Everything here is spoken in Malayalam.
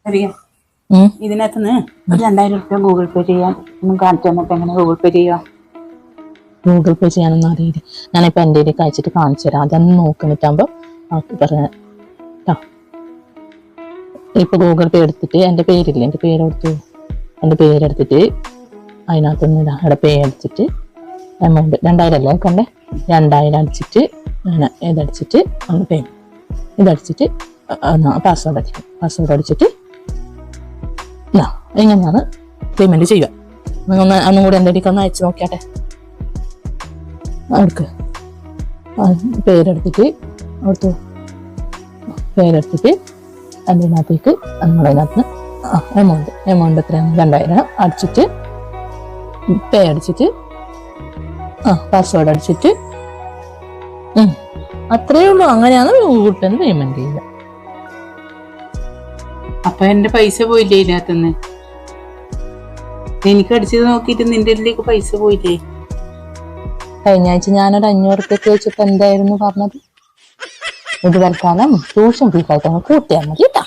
അറിയാം ഇതിനകത്തുനിന്ന് ഒരു 2000 രൂപ ഗൂഗിൾ പേ ചെയ്യാൻ ഒന്നും കാണിച്ചു തന്നിട്ട് എങ്ങനെ ഗൂഗിൾ പേ ചെയ്യാം? ഗൂഗിൾ പേ ചെയ്യാനൊന്നും അറിയില്ല. ഞാനിപ്പോൾ എൻ്റെ ഇതിലേക്ക് അയച്ചിട്ട് കാണിച്ചു തരാം. അതൊന്നും നോക്കിയിട്ടാകുമ്പോൾ ആക്കി പറയാം കേട്ടോ. ഇപ്പോൾ ഗൂഗിൾ പേ എടുത്തിട്ട് എൻ്റെ പേരില്ലേ, എൻ്റെ പേരെടുത്തു, എൻ്റെ പേരെടുത്തിട്ട് അതിനകത്തൊന്ന് ഇവിടെ പേ അടിച്ചിട്ട് എമൗണ്ട് 2000 അല്ലേ കണ്ടേ, 2000 അടിച്ചിട്ട് ഇതടിച്ചിട്ട് ഒന്ന് പേ ഇതടിച്ചിട്ട് പാസ്വേഡ് അടിക്കും. പാസ്വേഡ് അടിച്ചിട്ട് എങ്ങനെയാണ് പേയ്മെന്റ് ചെയ്യുക ഒന്നും കൂടി എൻ്റെ ഇടയ്ക്ക് ഒന്ന് അയച്ചു നോക്കിയാട്ടെ. അവർക്ക് പേരെടുത്തിട്ട് അവിടുത്തെ പേരെടുത്തിട്ട് അതിനകത്തേക്ക് നമ്മളതിനകത്ത് എമൗണ്ട് എത്രയാണ് 2000 അടിച്ചിട്ട് പേ അടിച്ചിട്ട് പാസ്വേഡ് അടിച്ചിട്ട് അത്രയേ ഉള്ളൂ. അങ്ങനെയാണ് ഗൂഗിൾ പേ പേയ്മെന്റ് ചെയ്യുക. അപ്പൊ എന്റെ പൈസ പോയില്ലേ ഇതിനകത്തുനിന്ന്? എനിക്ക് അടിച്ചത് നോക്കിയിട്ട് നിന്റെ ഇതിലേക്ക് പൈസ പോയില്ലേ? കഴിഞ്ഞ ആഴ്ച ഞാനൊരു 500 റുപ്യക്ക് വെച്ചിട്ട് എന്തായിരുന്നു പറഞ്ഞത്? ഇത് തൽക്കാലം ട്യൂഷൻ ഫീസായിട്ട് കൂട്ടിയാൽ മതി കേട്ടോ.